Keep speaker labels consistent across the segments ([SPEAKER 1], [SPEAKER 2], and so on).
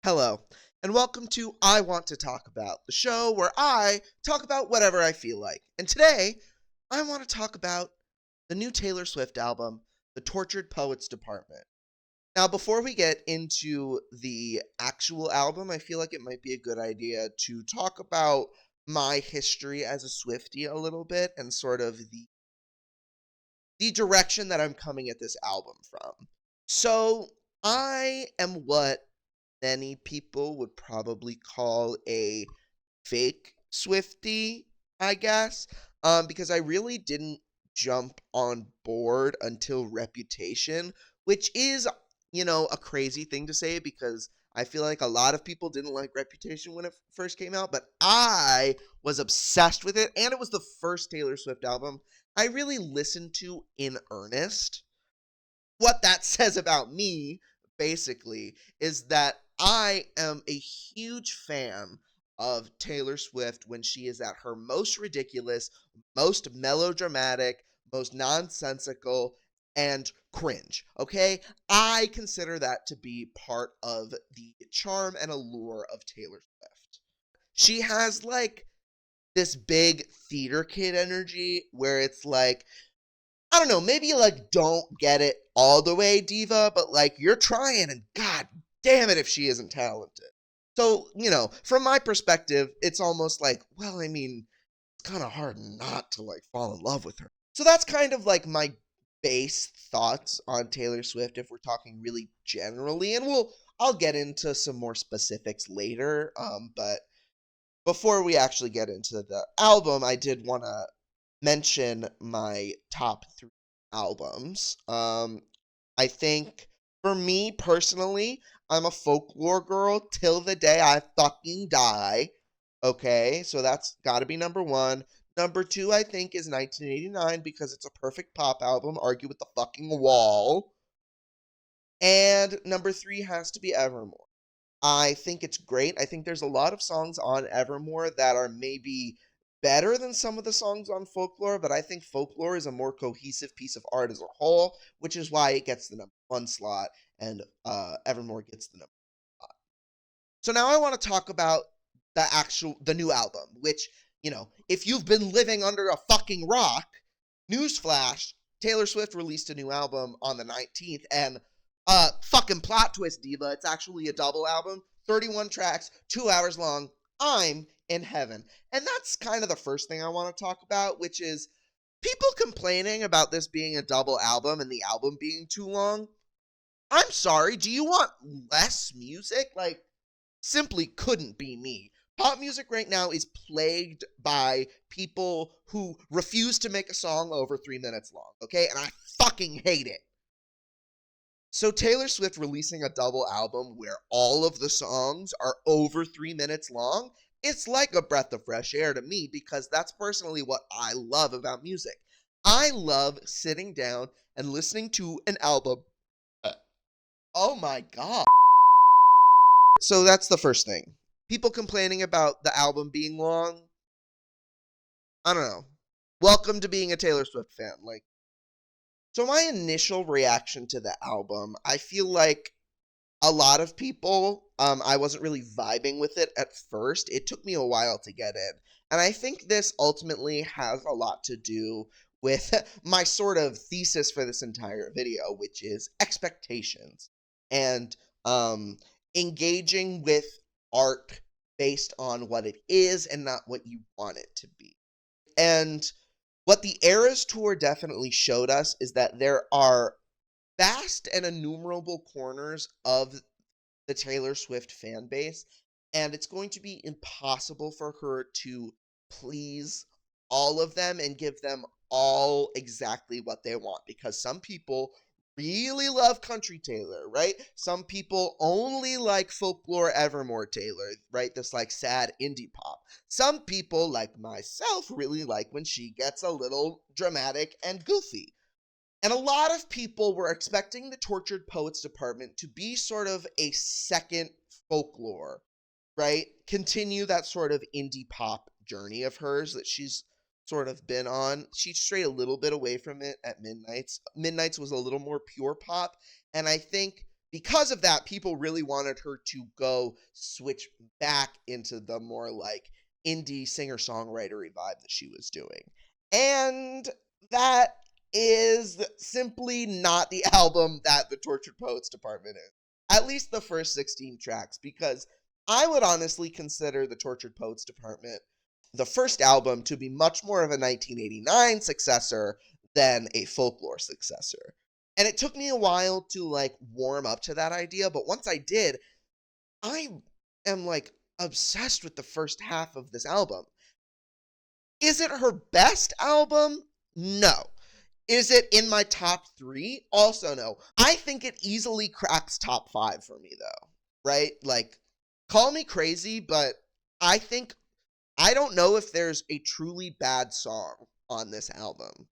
[SPEAKER 1] Hello, and welcome to I Want to Talk About, the show where I talk about whatever I feel like. And today, I want to talk about the new Taylor Swift album, The Tortured Poets Department. Now, before we get into the actual album, I feel like it might be a good idea to talk about my history as a Swiftie a little bit and sort of the direction that I'm coming at this album from. So, I am what many people would probably call a fake Swiftie, I guess, because I really didn't jump on board until Reputation, which is, a crazy thing to say because I feel like a lot of people didn't like Reputation when it first came out, but I was obsessed with it, and it was the first Taylor Swift album I really listened to in earnest. What that says about me, basically, is that I am a huge fan of Taylor Swift when she is at her most ridiculous, most melodramatic, most nonsensical, and cringe. Okay? I consider that to be part of the charm and allure of Taylor Swift. She has this big theater kid energy where it's like, I don't know, maybe you don't get it all the way, diva, but you're trying, and god damn it if she isn't talented. So, from my perspective, it's almost like, well, I mean, it's kind of hard not to fall in love with her. So that's kind of my base thoughts on Taylor Swift if we're talking really generally, and I'll get into some more specifics later. But before we actually get into the album, I did want to mention my top three albums. I think for me personally, I'm a folklore girl till the day I fucking die. Okay, so that's got to be number one. Number two, I think, is 1989 because it's a perfect pop album. Argue with the fucking wall. And number three has to be Evermore. I think it's great. I think there's a lot of songs on Evermore that are maybe better than some of the songs on Folklore, but I think Folklore is a more cohesive piece of art as a whole, which is why it gets the number one slot and Evermore gets the number one slot. So now I want to talk about the new album, which, if you've been living under a fucking rock, newsflash, Taylor Swift released a new album on the 19th, and fucking plot twist, diva, it's actually a double album, 31 tracks, 2 hours long. I'm in heaven. And that's kind of the first thing I want to talk about, which is people complaining about this being a double album and the album being too long. I'm sorry, do you want less music? Simply couldn't be me. Pop music right now is plagued by people who refuse to make a song over 3 minutes long, okay? And I fucking hate it. So Taylor Swift releasing a double album where all of the songs are over 3 minutes long, it's like a breath of fresh air to me because that's personally what I love about music. I love sitting down and listening to an album. Oh my god. So that's the first thing. People complaining about the album being long. I don't know. Welcome to being a Taylor Swift fan. So my initial reaction to the album, I feel like a lot of people, I wasn't really vibing with it at first. It took me a while to get in. And I think this ultimately has a lot to do with my sort of thesis for this entire video, which is expectations and engaging with art based on what it is and not what you want it to be. And what the Eras Tour definitely showed us is that there are vast and innumerable corners of the Taylor Swift fan base, and it's going to be impossible for her to please all of them and give them all exactly what they want, because some people really love country Taylor, right? Some people only like folklore Evermore Taylor, right? This sad indie pop. Some people, like myself, really like when she gets a little dramatic and goofy. And a lot of people were expecting the Tortured Poets Department to be sort of a second folklore, right? Continue that sort of indie pop journey of hers that she's sort of been on. She strayed a little bit away from it at Midnight's. Midnight's was a little more pure pop, and I think because of that, people really wanted her to go switch back into the more like indie singer-songwriter vibe that she was doing. And that is simply not the album that the Tortured Poets Department is. At least the first 16 tracks, because I would honestly consider the Tortured Poets Department, the first album, to be much more of a 1989 successor than a folklore successor. And it took me a while to like warm up to that idea, but once I did, I am like obsessed with the first half of this album. Is it her best album? No. Is it in my top 3? Also no. I think it easily cracks top 5 for me though, right? Like, call me crazy, but I think, I don't know if there's a truly bad song on this album,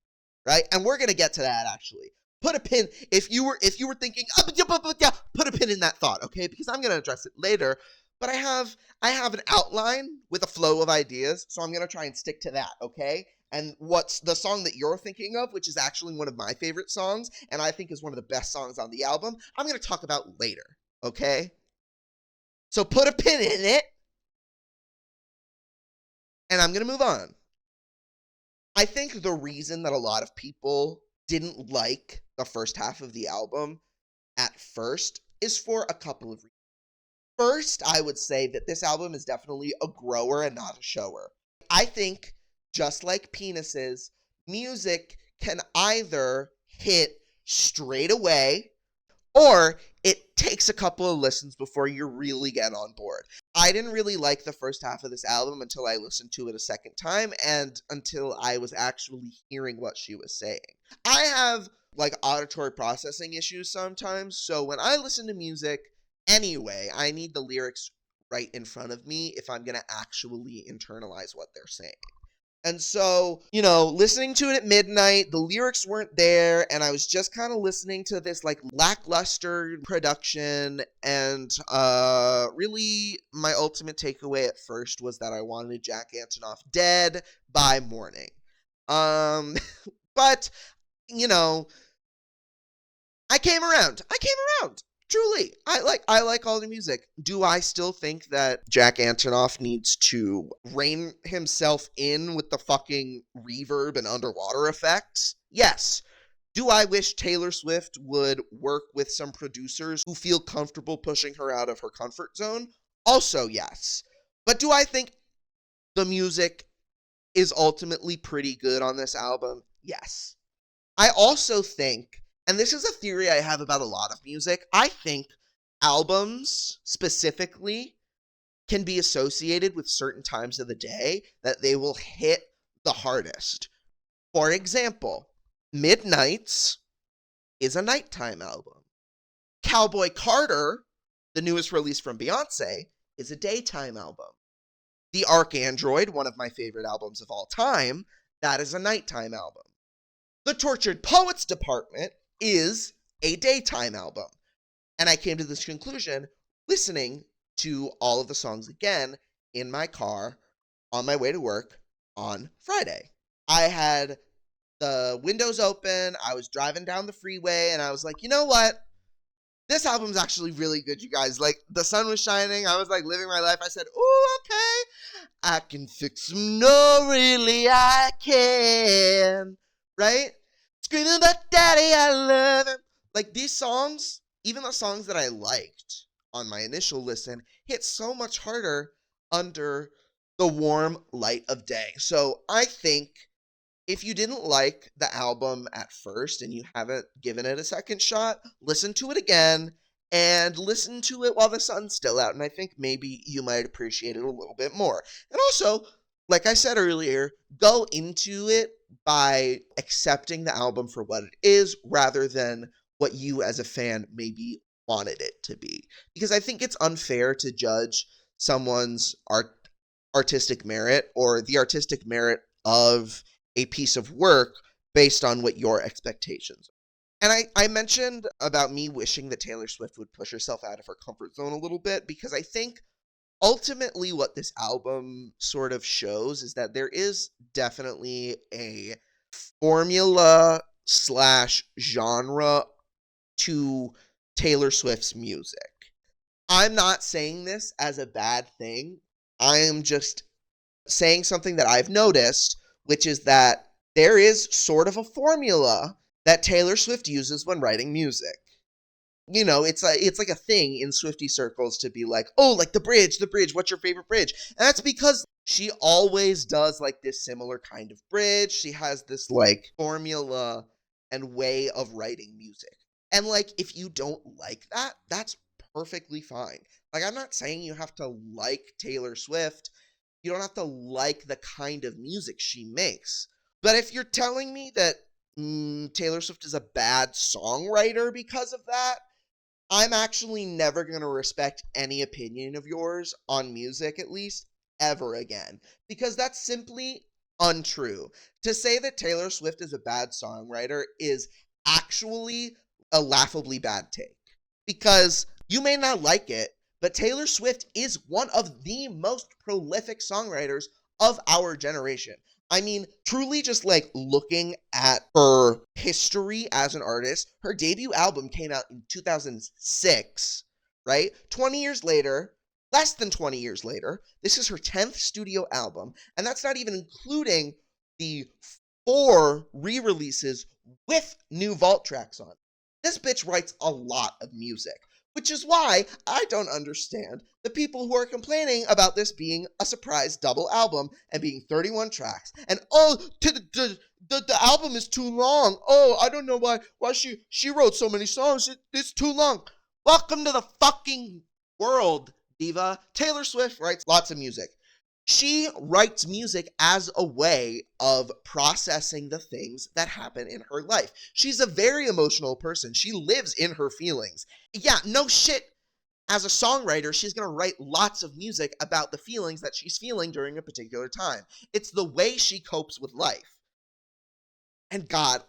[SPEAKER 1] right? And we're gonna get to that actually. Put a pin, if you were thinking, put a pin in that thought, okay? Because I'm gonna address it later. But I have an outline with a flow of ideas, so I'm gonna try and stick to that, okay? And what's the song that you're thinking of, which is actually one of my favorite songs, and I think is one of the best songs on the album, I'm gonna talk about later, okay? So put a pin in it, and I'm gonna move on. I think the reason that a lot of people didn't like the first half of the album at first is for a couple of reasons. First, I would say that this album is definitely a grower and not a shower. I think, just like penises, music can either hit straight away or it takes a couple of listens before you really get on board. I didn't really like the first half of this album until I listened to it a second time and until I was actually hearing what she was saying. I have like auditory processing issues sometimes, so when I listen to music, anyway, I need the lyrics right in front of me if I'm going to actually internalize what they're saying. And so, listening to it at midnight, the lyrics weren't there, and I was just kind of listening to this like lackluster production, and really my ultimate takeaway at first was that I wanted Jack Antonoff dead by morning. But, I came around. Truly, I like all the music. Do I still think that Jack Antonoff needs to rein himself in with the fucking reverb and underwater effects? Yes. Do I wish Taylor Swift would work with some producers who feel comfortable pushing her out of her comfort zone? Also, yes. But do I think the music is ultimately pretty good on this album? Yes. I also think, and this is a theory I have about a lot of music, I think albums specifically can be associated with certain times of the day that they will hit the hardest. For example, Midnights is a nighttime album. Cowboy Carter, the newest release from Beyonce, is a daytime album. The Arcandroid, one of my favorite albums of all time, that is a nighttime album. The Tortured Poets Department is a daytime album. And I came to this conclusion listening to all of the songs again in my car on my way to work on Friday. I had the windows open, I was driving down the freeway, and I was like, you know what? This album's actually really good, you guys. Like, the sun was shining, I was like living my life. I said, ooh, okay, I can fix them. No, really, I can. Right? Screaming about daddy, I love him. Like, these songs, even the songs that I liked on my initial listen, hit so much harder under the warm light of day. So I think if you didn't like the album at first and you haven't given it a second shot, listen to it again and listen to it while the sun's still out. And I think maybe you might appreciate it a little bit more. And also, like I said earlier, go into it by accepting the album for what it is rather than what you as a fan maybe wanted it to be. Because I think it's unfair to judge someone's artistic merit or the artistic merit of a piece of work based on what your expectations are. And I mentioned about me wishing that Taylor Swift would push herself out of her comfort zone a little bit, because I think ultimately what this album sort of shows is that there is definitely a formula / genre to Taylor Swift's music. I'm not saying this as a bad thing. I am just saying something that I've noticed, which is that there is sort of a formula that Taylor Swift uses when writing music. You know, it's like a thing in Swiftie circles to be like, oh, like the bridge, what's your favorite bridge? And that's because she always does like this similar kind of bridge. She has this like formula and way of writing music. And like, if you don't like that, that's perfectly fine. Like, I'm not saying you have to like Taylor Swift. You don't have to like the kind of music she makes. But if you're telling me that Taylor Swift is a bad songwriter because of that, I'm actually never going to respect any opinion of yours on music, at least, ever again. Because that's simply untrue. To say that Taylor Swift is a bad songwriter is actually a laughably bad take. Because you may not like it, but Taylor Swift is one of the most prolific songwriters of our generation. I mean, truly just like looking at her history as an artist, her debut album came out in 2006, right? 20 years later, less than 20 years later, this is her 10th studio album, and that's not even including the 4 re-releases with new vault tracks on. This bitch writes a lot of music, which is why I don't understand the people who are complaining about this being a surprise double album and being 31 tracks. And the album is too long. Oh, I don't know why she wrote so many songs. It's too long. Welcome to the fucking world, diva. Taylor Swift writes lots of music. She writes music as a way of processing the things that happen in her life. She's a very emotional person. She lives in her feelings. Yeah, no shit. As a songwriter, she's going to write lots of music about the feelings that she's feeling during a particular time. It's the way she copes with life. And God,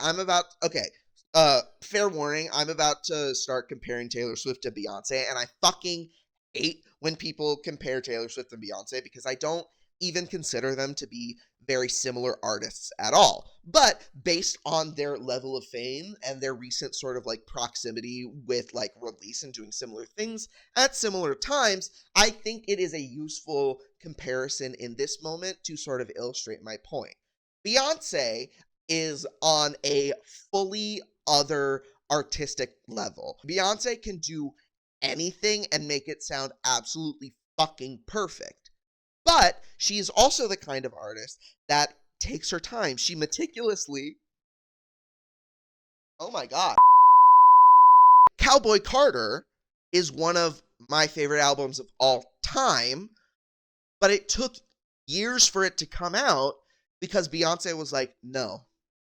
[SPEAKER 1] fair warning, I'm about to start comparing Taylor Swift to Beyonce, and I fucking hate when people compare Taylor Swift and Beyonce because I don't even consider them to be very similar artists at all. But based on their level of fame and their recent sort of like proximity with like release and doing similar things at similar times, I think it is a useful comparison in this moment to sort of illustrate my point. Beyonce is on a fully other artistic level. Beyonce can do anything and make it sound absolutely fucking perfect. But she is also the kind of artist that takes her time. She meticulously... Oh my god. Cowboy Carter is one of my favorite albums of all time, but it took years for it to come out because Beyonce was like, no,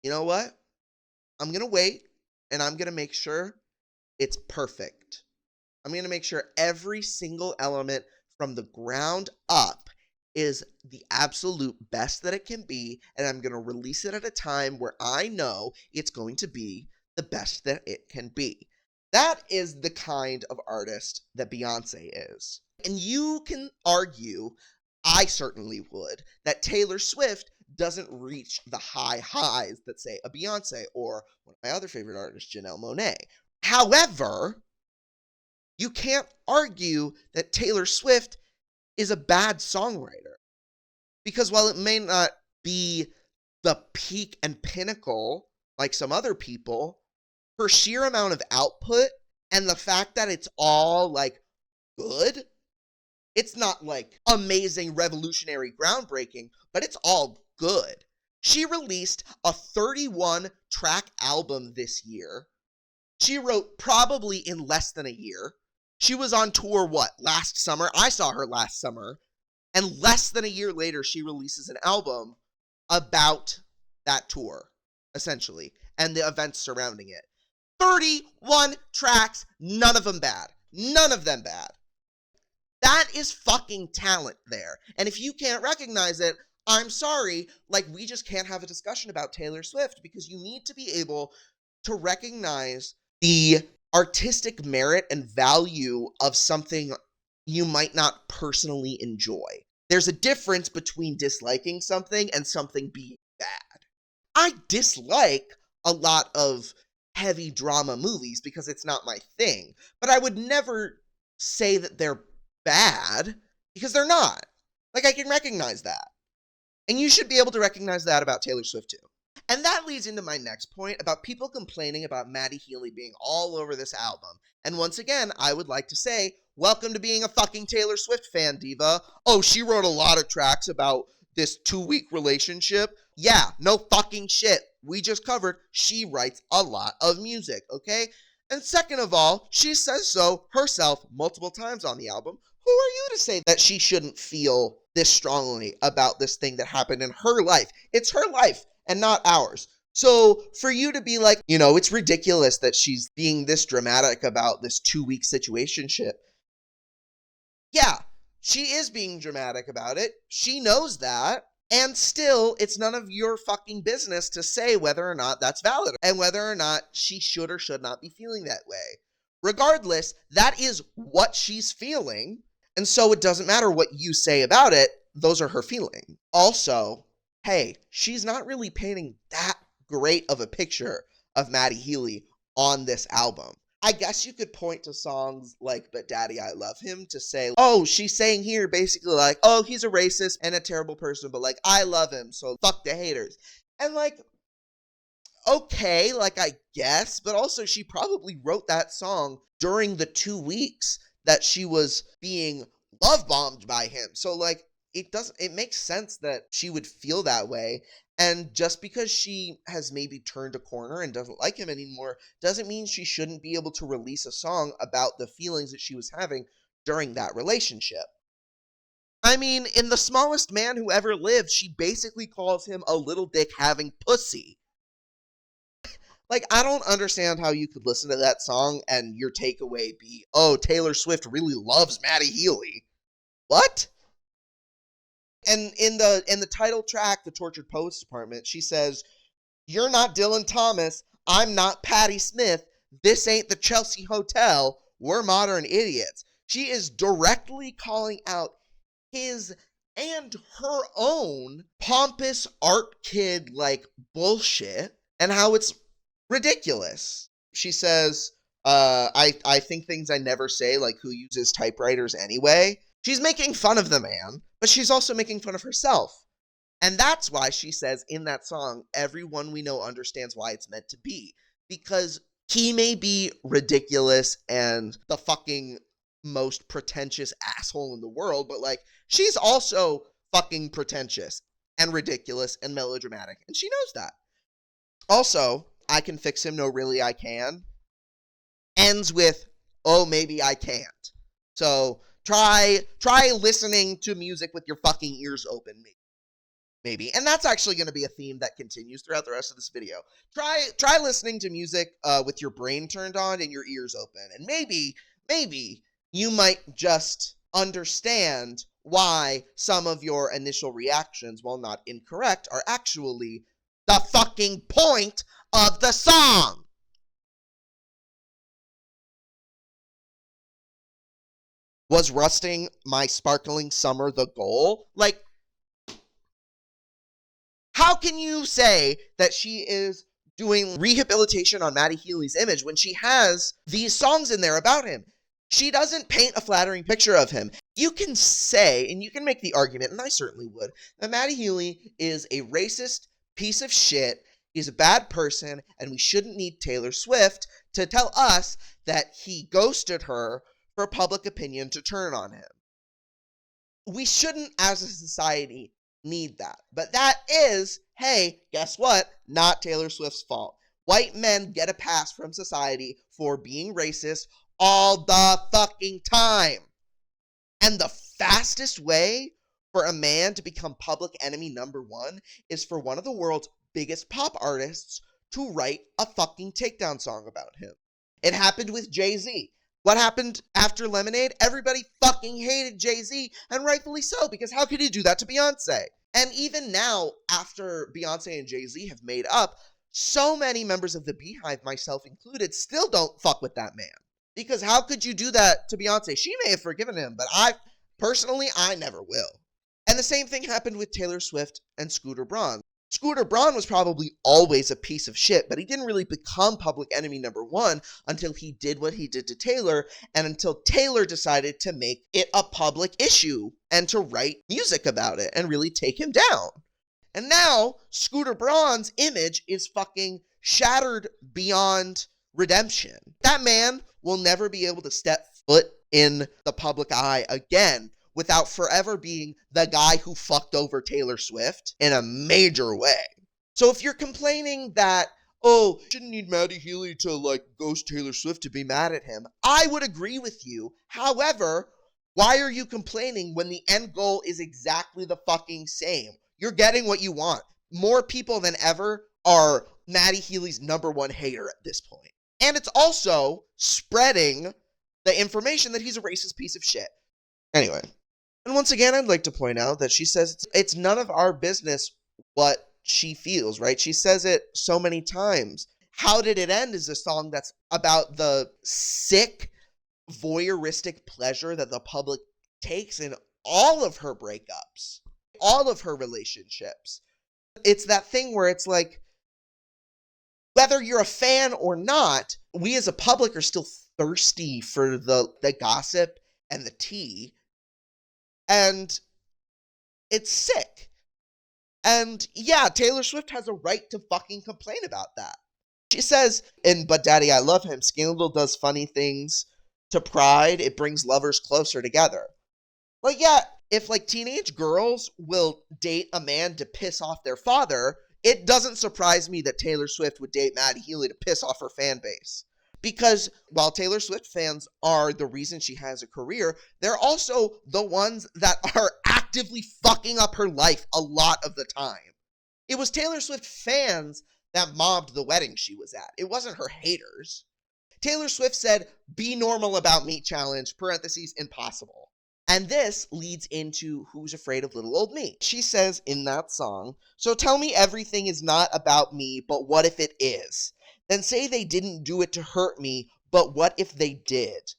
[SPEAKER 1] you know what? I'm going to wait and I'm going to make sure it's perfect. I'm going to make sure every single element from the ground up is the absolute best that it can be, and I'm going to release it at a time where I know it's going to be the best that it can be. That is the kind of artist that Beyonce is. And you can argue, I certainly would, that Taylor Swift doesn't reach the high highs that, say, a Beyonce or one of my other favorite artists, Janelle Monáe. However, you can't argue that Taylor Swift is a bad songwriter. Because while it may not be the peak and pinnacle like some other people, her sheer amount of output and the fact that it's all like good, it's not like amazing, revolutionary, groundbreaking, but it's all good. She released a 31-track album this year. She wrote probably in less than a year. She was on tour, last summer? I saw her last summer. And less than a year later, she releases an album about that tour, essentially, and the events surrounding it. 31 tracks, none of them bad. None of them bad. That is fucking talent there. And if you can't recognize it, I'm sorry, like, we just can't have a discussion about Taylor Swift because you need to be able to recognize the artistic merit and value of something you might not personally enjoy. There's a difference between disliking something and something being bad. I dislike a lot of heavy drama movies because it's not my thing. But I would never say that they're bad because they're not. Like, I can recognize that. And you should be able to recognize that about Taylor Swift too. And that leads into my next point about people complaining about Maddie Healy being all over this album. And once again, I would like to say, welcome to being a fucking Taylor Swift fan, diva. Oh, she wrote a lot of tracks about this 2-week relationship. Yeah, no fucking shit. We just covered she writes a lot of music, okay? And second of all, she says so herself multiple times on the album. Who are you to say that she shouldn't feel this strongly about this thing that happened in her life? It's her life and not ours. So for you to be like, it's ridiculous that she's being this dramatic about this 2-week situationship. Yeah, she is being dramatic about it. She knows that. And still, it's none of your fucking business to say whether or not that's valid and whether or not she should or should not be feeling that way. Regardless, that is what she's feeling. And so it doesn't matter what you say about it. Those are her feelings. Also, hey, she's not really painting that great of a picture of Maddie Healy on this album. I guess you could point to songs like But Daddy, I Love Him to say, oh, she's saying here basically like, oh, he's a racist and a terrible person, but like, I love him, so fuck the haters. And like, okay, like I guess, but also she probably wrote that song during the 2 weeks that she was being love bombed by him. So like, it makes sense that she would feel that way. And just because she has maybe turned a corner and doesn't like him anymore doesn't mean she shouldn't be able to release a song about the feelings that she was having during that relationship. I mean, in The Smallest Man Who Ever Lived, she basically calls him a little dick having pussy. Like, I don't understand how you could listen to that song and your takeaway be, oh, Taylor Swift really loves Maddie Healy. What? And in the title track, The Tortured Poets Department, she says, you're not Dylan Thomas, I'm not Patti Smith, this ain't the Chelsea Hotel, we're modern idiots. She is directly calling out his and her own pompous art kid like bullshit and how it's ridiculous. She says, I think things I never say, like who uses typewriters anyway. She's making fun of the man, but she's also making fun of herself. And that's why she says in that song, everyone we know understands why it's meant to be. Because he may be ridiculous and the fucking most pretentious asshole in the world, but like, she's also fucking pretentious and ridiculous and melodramatic. And she knows that. Also, I can fix him, no really I can, ends with, oh, maybe I can't. So try listening to music with your fucking ears open, maybe. And that's actually going to be a theme that continues throughout the rest of this video. Try listening to music with your brain turned on and your ears open. And maybe you might just understand why some of your initial reactions, while not incorrect, are actually the fucking point of the song. Was rusting my sparkling summer the goal? Like, how can you say that she is doing rehabilitation on Maddie Healy's image when she has these songs in there about him? She doesn't paint a flattering picture of him. You can say, and you can make the argument, and I certainly would, that Maddie Healy is a racist piece of shit. He's a bad person, and we shouldn't need Taylor Swift to tell us that he ghosted her for public opinion to turn on him. We shouldn't, as a society, need that. But that is, hey, guess what? Not Taylor Swift's fault. White men get a pass from society for being racist all the fucking time. And the fastest way for a man to become public enemy number one is for one of the world's biggest pop artists to write a fucking takedown song about him. It happened with Jay-Z. What happened after Lemonade? Everybody fucking hated Jay-Z, and rightfully so, because how could he do that to Beyonce? And even now, after Beyonce and Jay-Z have made up, so many members of the Beehive, myself included, still don't fuck with that man. Because how could you do that to Beyonce? She may have forgiven him, but I never will. And the same thing happened with Taylor Swift and Scooter Braun. Scooter Braun was probably always a piece of shit, but he didn't really become public enemy number one until he did what he did to Taylor, and until Taylor decided to make it a public issue and to write music about it and really take him down. And now Scooter Braun's image is fucking shattered beyond redemption. That man will never be able to step foot in the public eye again without forever being the guy who fucked over Taylor Swift in a major way. So if you're complaining that, oh, shouldn't need Maddie Healy to ghost Taylor Swift to be mad at him, I would agree with you. However, why are you complaining when the end goal is exactly the fucking same? You're getting what you want. More people than ever are Maddie Healy's number one hater at this point. And it's also spreading the information that he's a racist piece of shit. Anyway. And once again, I'd like to point out that she says it's none of our business what she feels, right? She says it so many times. How Did It End is a song that's about the sick, voyeuristic pleasure that the public takes in all of her breakups, all of her relationships. It's that thing where it's like, whether you're a fan or not, we as a public are still thirsty for the gossip and the tea. And it's sick. And yeah, Taylor Swift has a right to fucking complain about that. She says in But Daddy, I Love Him, scandal does funny things to pride. It brings lovers closer together. Yeah, if teenage girls will date a man to piss off their father, it doesn't surprise me that Taylor Swift would date Maddie Healy to piss off her fan base. Because while Taylor Swift fans are the reason she has a career, they're also the ones that are actively fucking up her life a lot of the time. It was Taylor Swift fans that mobbed the wedding she was at. It wasn't her haters. Taylor Swift said, "Be normal about me challenge, parentheses, impossible." And this leads into Who's Afraid of Little Old Me. She says in that song, "So tell me everything is not about me, but what if it is? Then say they didn't do it to hurt me, but what if they did?"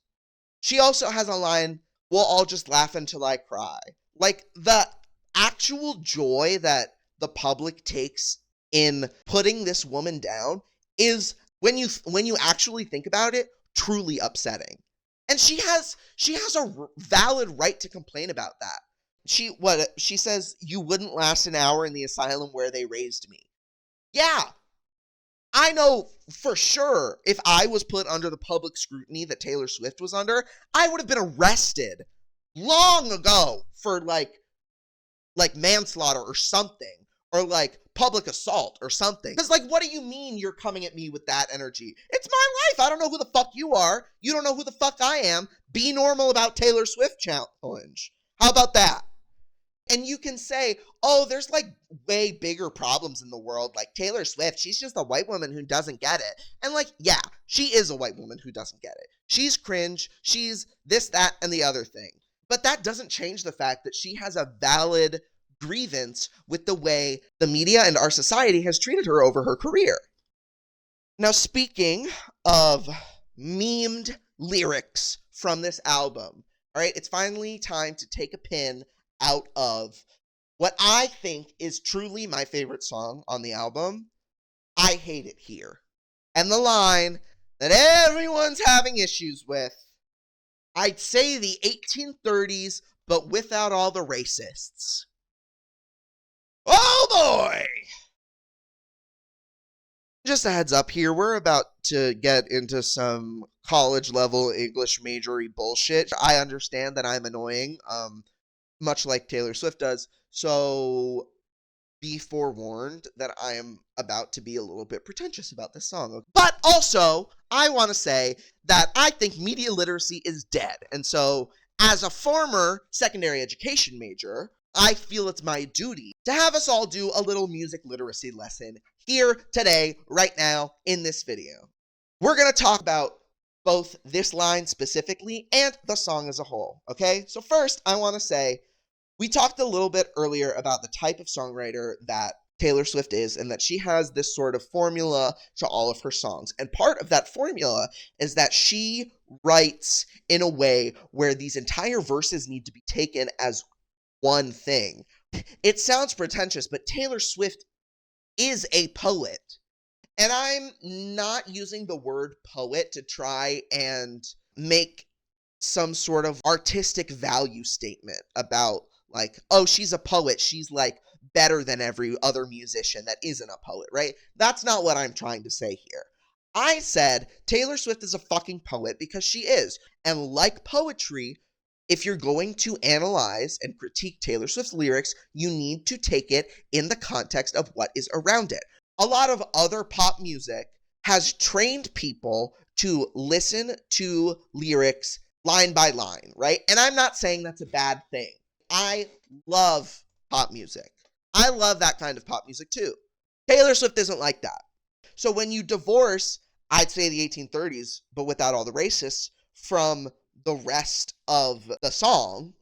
[SPEAKER 1] She also has a line, "We'll all just laugh until I cry." The actual joy that the public takes in putting this woman down is, when you actually think about it, truly upsetting. And she has a valid right to complain about that. She says, "You wouldn't last an hour in the asylum where they raised me." Yeah, I know for sure if I was put under the public scrutiny that Taylor Swift was under, I would have been arrested long ago for manslaughter or something, or public assault or something. Because what do you mean you're coming at me with that energy? It's my life. I don't know who the fuck you are. You don't know who the fuck I am. Be normal about Taylor Swift challenge. How about that? And you can say, oh, there's way bigger problems in the world. Taylor Swift, she's just a white woman who doesn't get it. And yeah, she is a white woman who doesn't get it. She's cringe. She's this, that, and the other thing. But that doesn't change the fact that she has a valid grievance with the way the media and our society has treated her over her career. Now, speaking of memed lyrics from this album, all right, it's finally time to take a pin out of what I think is truly my favorite song on the album, I Hate It Here. And the line that everyone's having issues with, I'd say the 1830s, but without all the racists. Oh boy! Just a heads up here, we're about to get into some college level English majory bullshit. I understand that I'm annoying, much like Taylor Swift does, so be forewarned that I am about to be a little bit pretentious about this song. But also, I want to say that I think media literacy is dead, and so as a former secondary education major, I feel it's my duty to have us all do a little music literacy lesson here, today, right now, in this video. We're going to talk about both this line specifically and the song as a whole, okay? So first, I want to say, we talked a little bit earlier about the type of songwriter that Taylor Swift is, and that she has this sort of formula to all of her songs. And part of that formula is that she writes in a way where these entire verses need to be taken as one thing. It sounds pretentious, but Taylor Swift is a poet. And I'm not using the word poet to try and make some sort of artistic value statement about, like, oh, she's a poet, she's like better than every other musician that isn't a poet, right? That's not what I'm trying to say here. I said Taylor Swift is a fucking poet because she is. And like poetry, if you're going to analyze and critique Taylor Swift's lyrics, you need to take it in the context of what is around it. A lot of other pop music has trained people to listen to lyrics line by line, right? And I'm not saying that's a bad thing. I love pop music. I love that kind of pop music too. Taylor Swift isn't like that. So when you divorce, I'd say the 1830s, but without all the racists, from the rest of the song,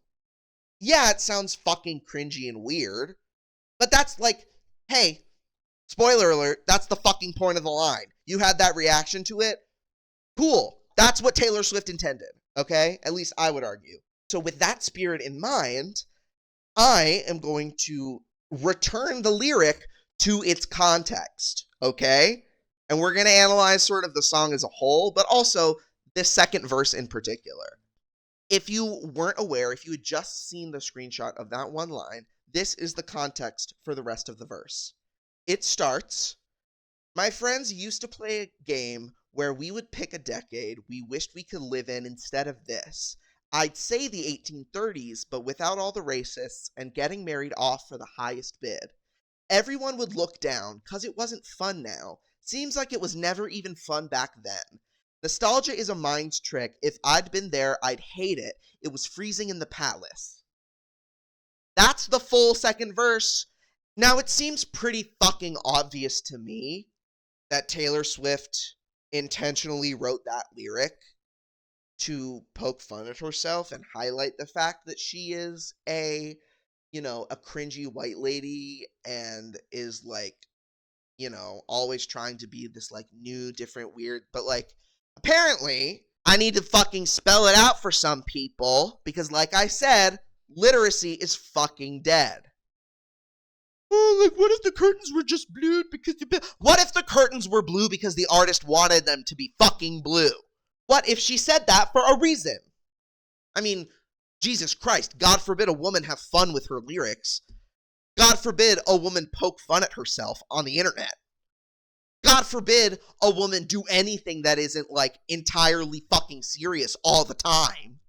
[SPEAKER 1] yeah, it sounds fucking cringy and weird, but that's like, hey, spoiler alert, that's the fucking point of the line. You had that reaction to it? Cool. That's what Taylor Swift intended, okay? At least I would argue. So with that spirit in mind, I am going to return the lyric to its context, okay? And we're going to analyze sort of the song as a whole, but also this second verse in particular. If you weren't aware, if you had just seen the screenshot of that one line, this is the context for the rest of the verse. It starts, my friends used to play a game where we would pick a decade we wished we could live in instead of this. I'd say the 1830s, but without all the racists and getting married off for the highest bid. Everyone would look down, 'cause it wasn't fun now. Seems like it was never even fun back then. Nostalgia is a mind's trick. If I'd been there, I'd hate it. It was freezing in the palace. That's the full second verse. Now, it seems pretty fucking obvious to me that Taylor Swift intentionally wrote that lyric to poke fun at herself and highlight the fact that she is a cringy white lady and is like, always trying to be this like new, different, weird, but like, apparently, I need to fucking spell it out for some people because, like I said, literacy is fucking dead. Oh, like, what if the curtains were just blue because what if the curtains were blue because the artist wanted them to be fucking blue? What if she said that for a reason? I mean, Jesus Christ, God forbid a woman have fun with her lyrics. God forbid a woman poke fun at herself on the internet. God forbid a woman do anything that isn't, like, entirely fucking serious all the time.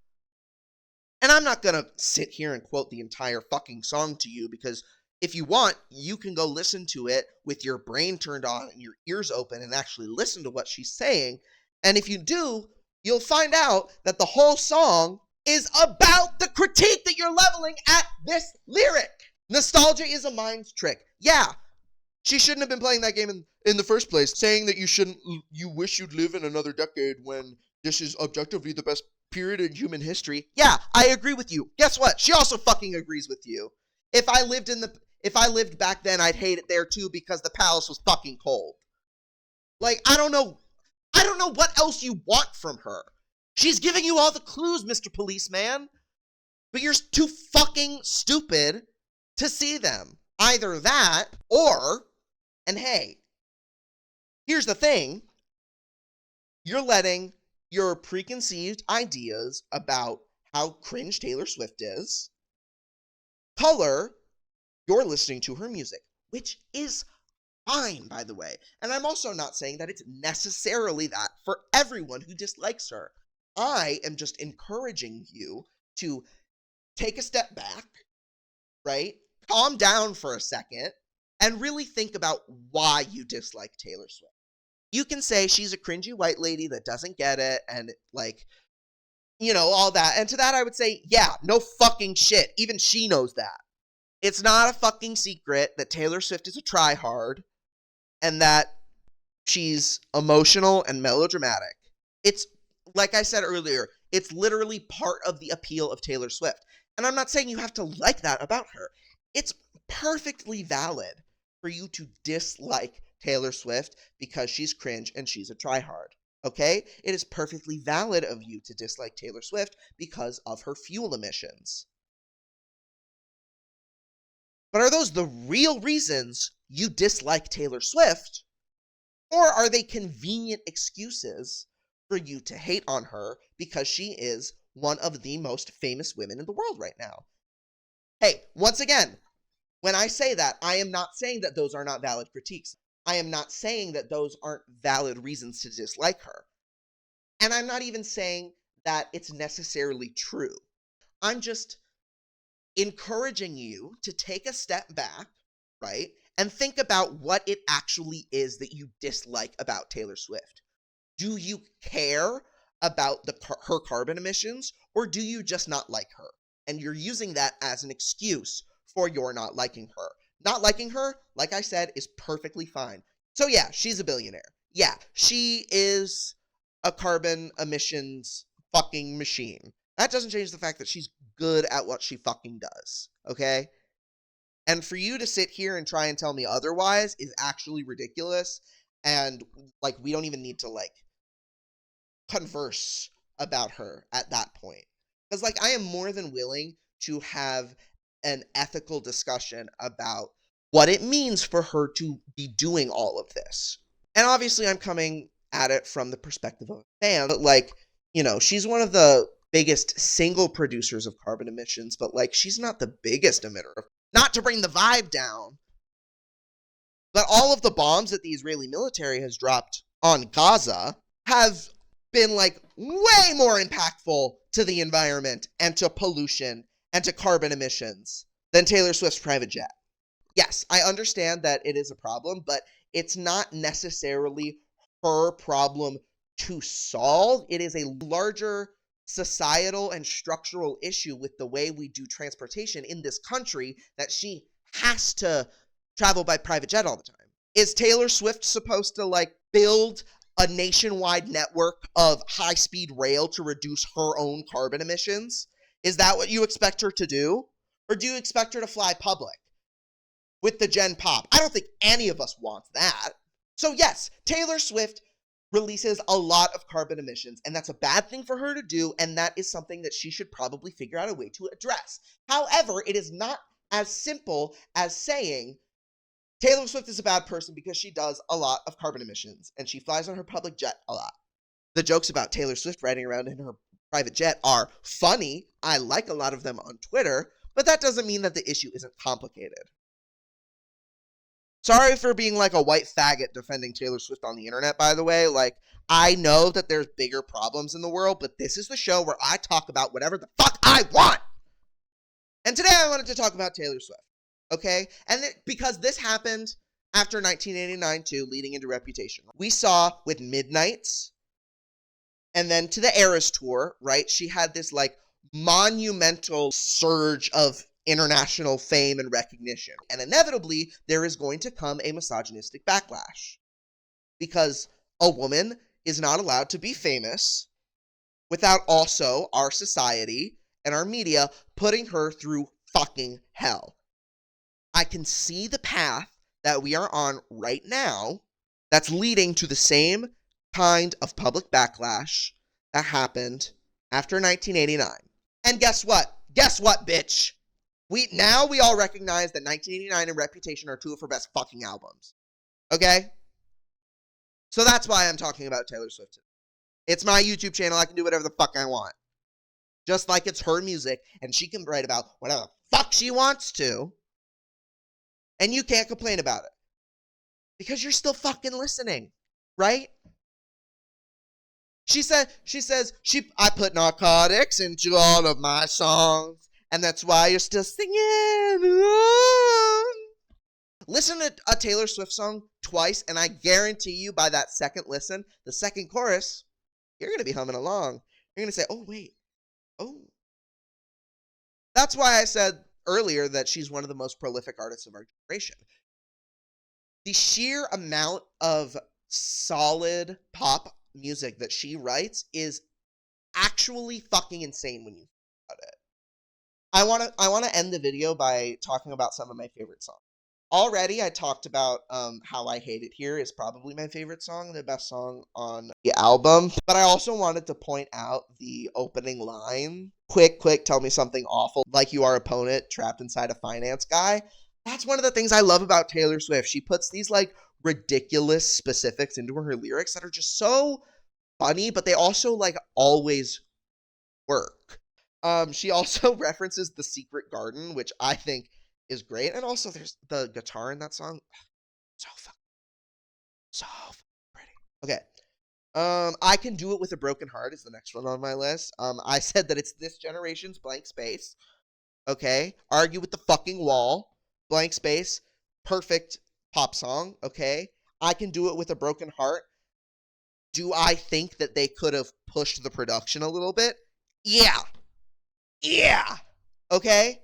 [SPEAKER 1] And I'm not gonna sit here and quote the entire fucking song to you because if you want, you can go listen to it with your brain turned on and your ears open and actually listen to what she's saying. And if you do, you'll find out that the whole song is about the critique that you're leveling at this lyric. Nostalgia is a mind's trick. Yeah, she shouldn't have been playing that game in the first place, saying that you wish you'd live in another decade when this is objectively the best period in human history. Yeah, I agree with you. Guess what? She also fucking agrees with you. If I lived back then, I'd hate it there too because the palace was fucking cold. Like, I don't know what else you want from her. She's giving you all the clues, Mr. Policeman. But you're too fucking stupid to see them. Either that, or, and hey, here's the thing. You're letting your preconceived ideas about how cringe Taylor Swift is color you're listening to her music, which is fine, by the way. And I'm also not saying that it's necessarily that for everyone who dislikes her. I am just encouraging you to take a step back, right? Calm down for a second and really think about why you dislike Taylor Swift. You can say she's a cringy white lady that doesn't get it and like, all that. And to that I would say, yeah, no fucking shit. Even she knows that. It's not a fucking secret that Taylor Swift is a tryhard and that she's emotional and melodramatic. It's, like I said earlier, it's literally part of the appeal of Taylor Swift. And I'm not saying you have to like that about her. It's perfectly valid for you to dislike Taylor Swift because she's cringe and she's a tryhard. Okay? It is perfectly valid of you to dislike Taylor Swift because of her fuel emissions. But are those the real reasons you dislike Taylor Swift, or are they convenient excuses for you to hate on her because she is one of the most famous women in the world right now? Hey, once again, when I say that, I am not saying that those are not valid critiques. I am not saying that those aren't valid reasons to dislike her. And I'm not even saying that it's necessarily true. I'm just encouraging you to take a step back, right? And think about what it actually is that you dislike about Taylor Swift. Do you care about her carbon emissions, or do you just not like her? And you're using that as an excuse for your not liking her. Not liking her, like I said, is perfectly fine. So yeah, she's a billionaire. Yeah, she is a carbon emissions fucking machine. That doesn't change the fact that she's good at what she fucking does, okay? And for you to sit here and try and tell me otherwise is actually ridiculous, and, like, we don't even need to, like, converse about her at that point. Because, like, I am more than willing to have an ethical discussion about what it means for her to be doing all of this. And obviously I'm coming at it from the perspective of a fan, but, like, you know, she's one of the biggest single producers of carbon emissions, but, like, she's not the biggest emitter. Not to bring the vibe down, but all of the bombs that the Israeli military has dropped on Gaza have been, like, way more impactful to the environment and to pollution and to carbon emissions than Taylor Swift's private jet. Yes, I understand that it is a problem, but it's not necessarily her problem to solve. It is a larger societal and structural issue with the way we do transportation in this country that she has to travel by private jet all the time. Is Taylor Swift supposed to, like, build a nationwide network of high-speed rail to reduce her own carbon emissions? Is that what you expect her to do? Or do you expect her to fly public with the Gen Pop? I don't think any of us want that. So yes, Taylor Swift releases a lot of carbon emissions, and that's a bad thing for her to do, and that is something that she should probably figure out a way to address. However, it is not as simple as saying Taylor Swift is a bad person because she does a lot of carbon emissions, and she flies on her public jet a lot. The jokes about Taylor Swift riding around in her private jet are funny. I like a lot of them on Twitter, but that doesn't mean that the issue isn't complicated. Sorry for being like a white faggot defending Taylor Swift on the internet, by the way. Like, I know that there's bigger problems in the world, but this is the show where I talk about whatever the fuck I want. And today I wanted to talk about Taylor Swift, okay? And because this happened after 1989 too, leading into Reputation. We saw with Midnights, and then to the Eras Tour, right? She had this, like, monumental surge of international fame and recognition. And inevitably, there is going to come a misogynistic backlash. Because a woman is not allowed to be famous without also our society and our media putting her through fucking hell. I can see the path that we are on right now that's leading to the same kind of public backlash that happened after 1989. And guess what? Guess what, bitch? We all recognize that 1989 and Reputation are two of her best fucking albums. Okay? So that's why I'm talking about Taylor Swift today. It's my YouTube channel. I can do whatever the fuck I want. Just like it's her music, and she can write about whatever the fuck she wants to. And you can't complain about it. Because you're still fucking listening. Right? She says, I put narcotics into all of my songs, and that's why you're still singing. Listen to a Taylor Swift song twice, and I guarantee you by that second listen, the second chorus, you're going to be humming along. You're going to say, oh, wait. Oh. That's why I said earlier that she's one of the most prolific artists of our generation. The sheer amount of solid pop music that she writes is actually fucking insane when you think about it. I want to end the video by talking about some of my favorite songs. Already, I talked about How I Hate It Here is probably my favorite song, the best song on the album. But I also wanted to point out the opening line. Quick, tell me something awful, like you are opponent trapped inside a finance guy. That's one of the things I love about Taylor Swift. She puts these like ridiculous specifics into her lyrics that are just so funny, but they also like always work. She also references The Secret Garden, which I think is great. And also there's the guitar in that song. So fucking pretty. Okay. I Can Do It With a Broken Heart is the next one on my list. I said that it's this generation's Blank Space. Okay. Argue with the fucking Wall. Blank Space. Perfect pop song. Okay. I Can Do It With a Broken Heart. Do I think that they could have pushed the production a little bit? Yeah. Yeah. Okay.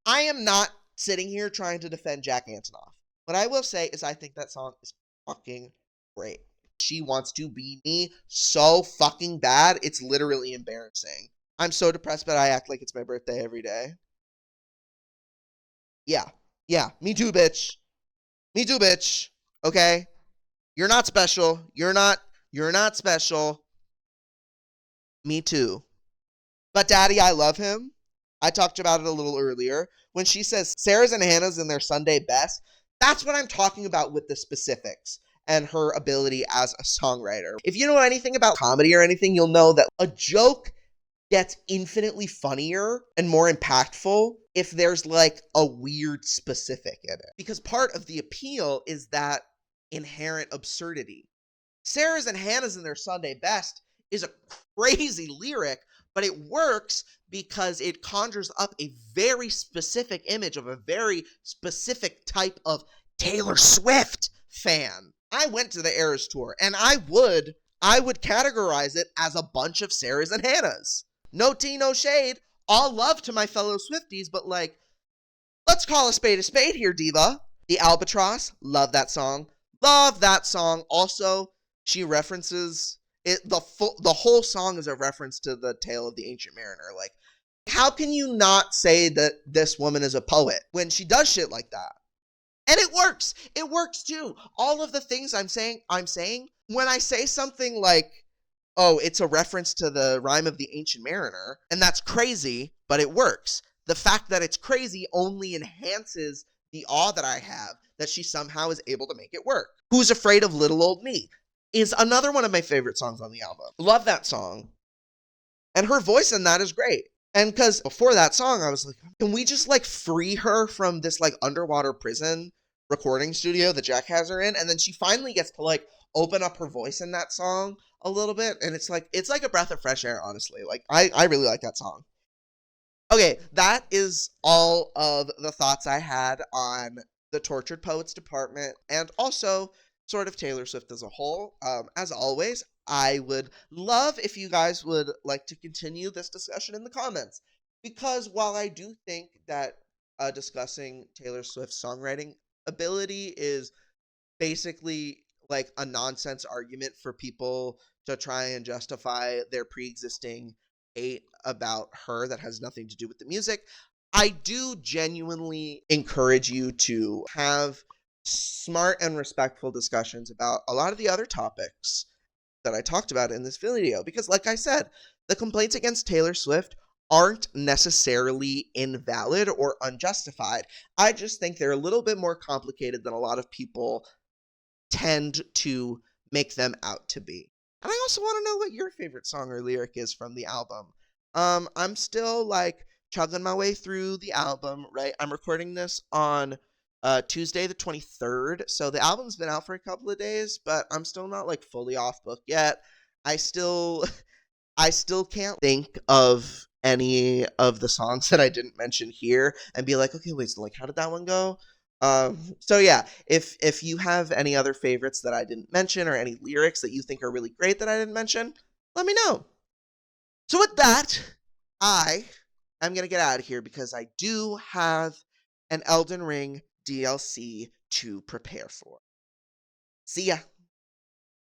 [SPEAKER 1] I am not sitting here trying to defend Jack Antonoff. What I will say is I think that song is fucking great. She wants to be me so fucking bad, it's literally embarrassing. I'm so depressed, but I act like it's my birthday every day. Yeah. Yeah. Me too, bitch. Me too, bitch. Okay? You're not special. You're not special. Me too. But Daddy, I love him. I talked about it a little earlier. When she says Sarah's and Hannah's in their Sunday best, that's what I'm talking about with the specifics and her ability as a songwriter. If you know anything about comedy or anything, you'll know that a joke gets infinitely funnier and more impactful if there's like a weird specific in it. Because part of the appeal is that inherent absurdity. Sarah's and Hannah's in their Sunday best is a crazy lyric, but it works because it conjures up a very specific image of a very specific type of Taylor Swift fan. I went to the Eras tour and I would categorize it as a bunch of Sarah's and Hannah's. No tea, no shade. All love to my fellow Swifties, but like, let's call a spade here, diva. The Albatross, love that song. Love that song. Also, she references it. The whole song is a reference to the tale of the ancient mariner. Like, how can you not say that this woman is a poet when she does shit like that? And it works. It works too. All of the things I'm saying when I say something like, oh, it's a reference to the rhyme of the ancient mariner, and that's crazy, but it works. The fact that it's crazy only enhances the awe that I have that she somehow is able to make it work. Who's Afraid of Little Old Me is another one of my favorite songs on the album. Love that song. And her voice in that is great. And because before that song, I was like, can we just like free her from this like underwater prison recording studio that Jack has her in? And then she finally gets to like open up her voice in that song a little bit. And it's like a breath of fresh air, honestly. Like I really like that song. Okay, that is all of the thoughts I had on the Tortured Poets department and also sort of Taylor Swift as a whole. As always, I would love if you guys would like to continue this discussion in the comments. Because while I do think that discussing Taylor Swift's songwriting ability is basically like a nonsense argument for people to try and justify their pre-existing hate about her that has nothing to do with the music, I do genuinely encourage you to have smart and respectful discussions about a lot of the other topics that I talked about in this video. Because like I said, the complaints against Taylor Swift aren't necessarily invalid or unjustified. I just think they're a little bit more complicated than a lot of people tend to make them out to be. And I also want to know what your favorite song or lyric is from the album. I'm still like chugging my way through the album, right? I'm recording this on Tuesday the 23rd, so the album's been out for a couple of days, but I'm still not like fully off book yet. I still can't think of any of the songs that I didn't mention here and be like, okay, wait, so like how did that one go? So yeah, if you have any other favorites that I didn't mention or any lyrics that you think are really great that I didn't mention, let me know. So with that, I am going to get out of here because I do have an Elden Ring DLC to prepare for. See ya.